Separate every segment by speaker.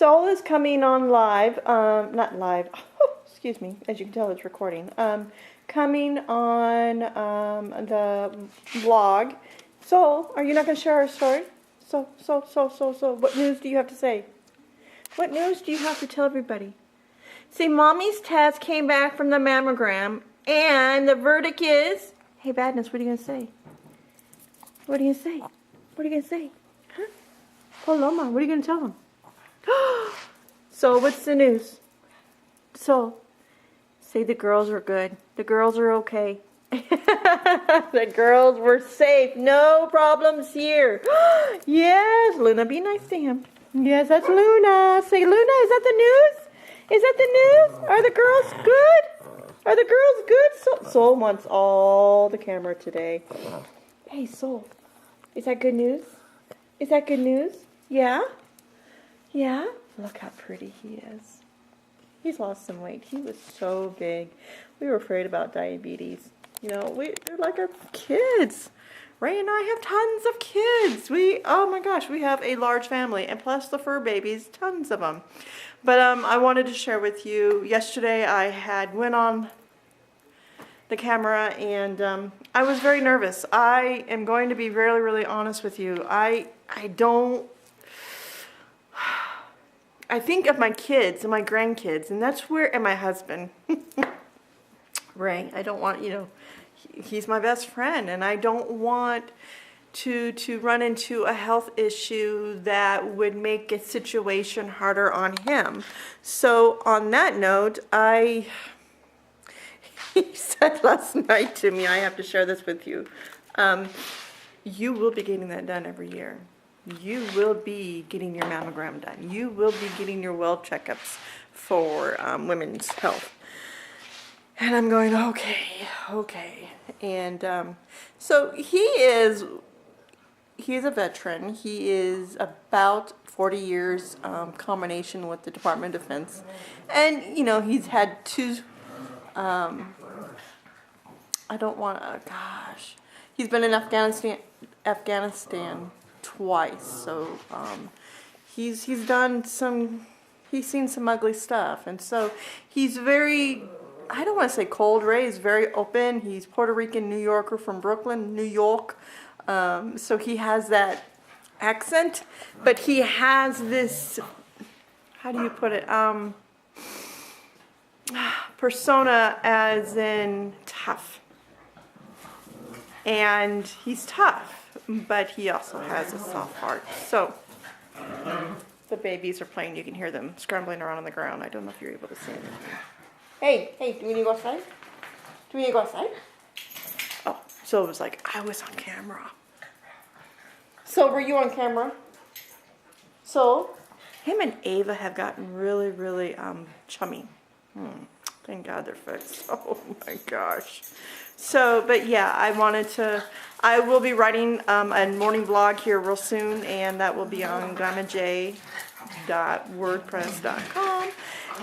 Speaker 1: Soul is coming on live, not live, excuse me, as you can tell it's recording, coming on the vlog. Soul, are you not going to share our story? So, what news do you have to say? What news do you have to tell everybody? See, Mommy's test came back from the mammogram, and the verdict is, hey, Badness, what are you going to say? What are you going to say? What are you going to say? Huh? Oh, Loma, what are you going to tell them? So, what's the news? So, say the girls were good. The girls are okay. The girls were safe. No problems here. Yes, Luna, be nice to him. Yes, that's Luna. Say, Luna, is that the news? Is that the news? Are the girls good? Are the girls good? Soul wants all the camera today. Hey, Soul, is that good news? Is that good news? Yeah? Yeah? Look how pretty he is. He's lost some weight. He was so big. We were afraid about diabetes. You know, they're like our kids. Ray and I have tons of kids. Oh my gosh, we have a large family. And plus the fur babies, tons of them. But I wanted to share with you, yesterday I went on the camera and I was very nervous. I am going to be really, really honest with you. I think of my kids and my grandkids, and and my husband. Ray, I don't want, he's my best friend, and I don't want to run into a health issue that would make a situation harder on him. So on that note, he said last night to me, I have to share this with you, you will be getting that done every year. You will be getting your mammogram done. You will be getting your well checkups for women's health. And I'm going, okay. And so he's a veteran. He is about 40 years combination with the Department of Defense. And, he's had two, he's been in Afghanistan twice. So he's seen some ugly stuff. And so he's very, I don't want to say cold. Ray is very open. He's Puerto Rican New Yorker from Brooklyn, New York. So he has that accent, but he has this, how do you put it? Persona as in tough. And he's tough, but he also has a soft heart. So the babies are playing. You can hear them scrambling around on the ground. I don't know if you're able to see them. Hey, do we need to go outside? Do we need to go outside? Oh, so it was like, I was on camera. So were you on camera? So him and Ava have gotten really, really chummy. Thank God they're fixed. Oh my gosh. So, but yeah, I will be writing a morning vlog here real soon, and that will be on GlammaJ.wordpress.com.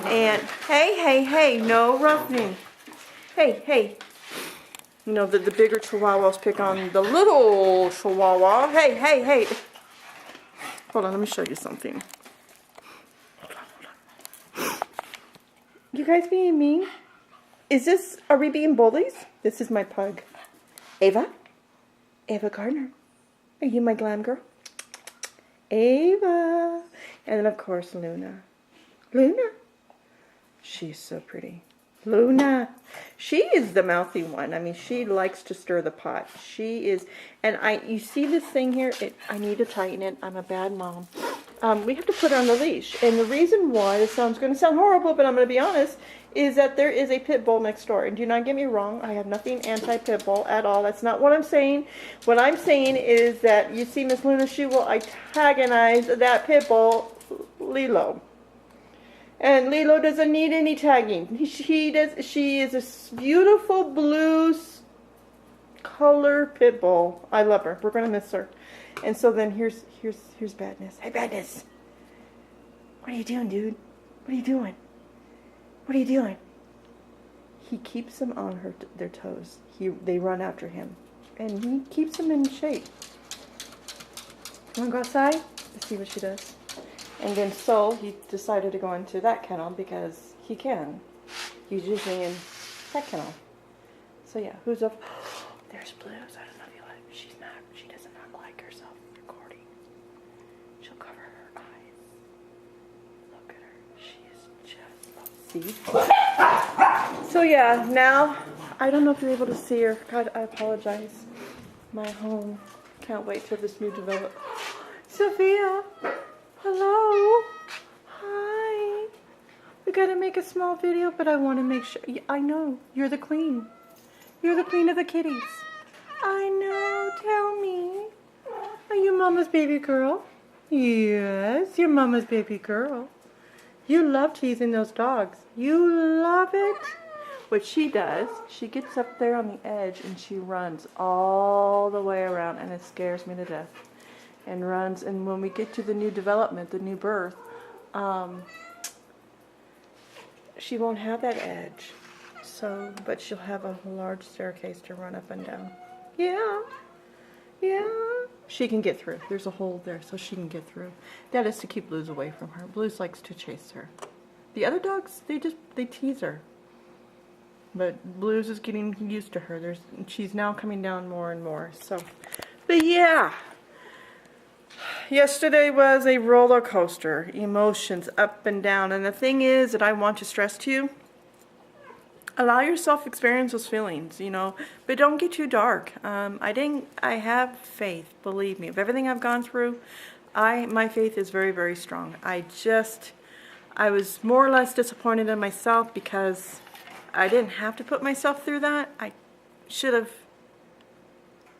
Speaker 1: And hey, no roughing. Hey. The bigger chihuahuas pick on the little chihuahua. Hey. Hold on, let me show you something. You guys being mean? Are we being bullies? This is my pug. Ava Gardner. Are you my glam girl? Ava. And then of course Luna. She's so pretty. Luna. She is the mouthy one. I mean, she likes to stir the pot. She is, and you see this thing here? I need to tighten it. I'm a bad mom. We have to put her on the leash. And the reason why, this going to sound horrible, but I'm going to be honest, is that there is a pit bull next door. And do not get me wrong, I have nothing anti-pit bull at all. That's not what I'm saying. What I'm saying is that, you see Miss Luna, she will antagonize that pit bull, Lilo. And Lilo doesn't need any tagging. She is a beautiful blue color pit bull. I love her. We're going to miss her. And so then here's Badness. Hey, Badness. What are you doing, dude? What are you doing? He keeps them on their toes. They run after him. And he keeps them in shape. You want to go outside? Let's see what she does. And then Soul, he decided to go into that kennel because he can. He's usually in that kennel. So yeah, who's up? There's Blues. I don't know if you like. She does not like herself recording. She'll cover her eyes. Look at her. She is just, see? So yeah, now, I don't know if you're able to see her. God, I apologize. My home. Can't wait till this new develop. Sophia, hello. Hi. We gotta make a small video, but I want to make sure. I know you're the queen. You're the queen of the kitties. I know. Tell me. Are you Mama's baby girl? Yes, you're Mama's baby girl. You love teasing those dogs. You love it. What she does, she gets up there on the edge and she runs all the way around, and it scares me to death. And runs, and when we get to the new development, the new birth, she won't have that edge. So, but she'll have a large staircase to run up and down. Yeah. Yeah. She can get through. There's a hole there, so she can get through. That is to keep Blues away from her. Blues likes to chase her. The other dogs, they tease her. But Blues is getting used to her. She's now coming down more and more. So, but yeah. Yesterday was a roller coaster. Emotions up and down. And the thing is that I want to stress to you, allow yourself to experience those feelings, you know, but don't get too dark. I have faith, believe me. Of everything I've gone through, my faith is very, very strong. I was more or less disappointed in myself because I didn't have to put myself through that. I should have,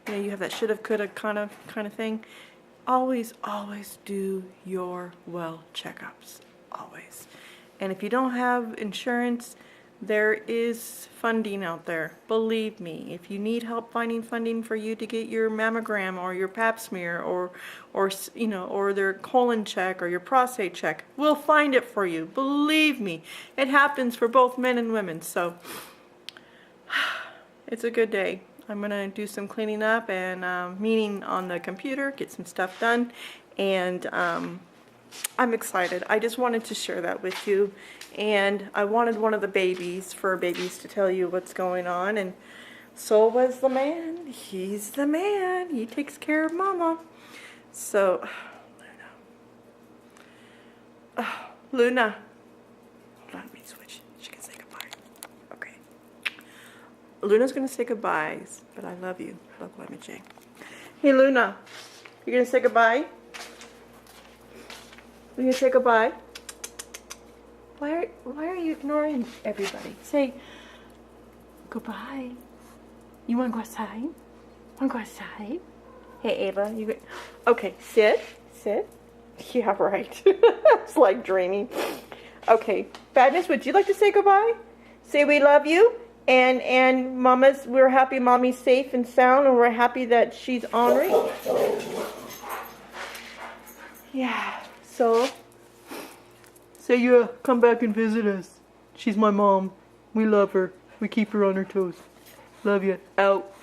Speaker 1: you know, you have that should have, could have kind of thing. Always, always do your well checkups. Always. And if you don't have insurance, there is funding out there. Believe me, if you need help finding funding for you to get your mammogram or your pap smear or you know, or their colon check or your prostate check, we'll find it for you. Believe me, it happens for both men and women. So it's a good day. I'm gonna do some cleaning up and meeting on the computer, get some stuff done, and I'm excited. I just wanted to share that with you, and I wanted one of the fur babies to tell you what's going on, and so was the man. He's the man. He takes care of Mama. So, Luna. Hold on, let me switch. She can say goodbye. Okay. Luna's gonna say goodbyes, but I love you. Love Lemmy J. Hey, Luna. You gonna say goodbye? You gonna say goodbye? Why are you ignoring everybody? Say goodbye. You wanna go outside? Wanna go outside? Hey, Ava, okay, sit. Yeah, right. It's like dreaming. Okay, Badness, would you like to say goodbye? Say we love you, and we're happy Mommy's safe and sound, and we're happy that she's ornery. Yeah. So yeah, come back and visit us. She's my mom. We love her. We keep her on her toes. Love you. Out.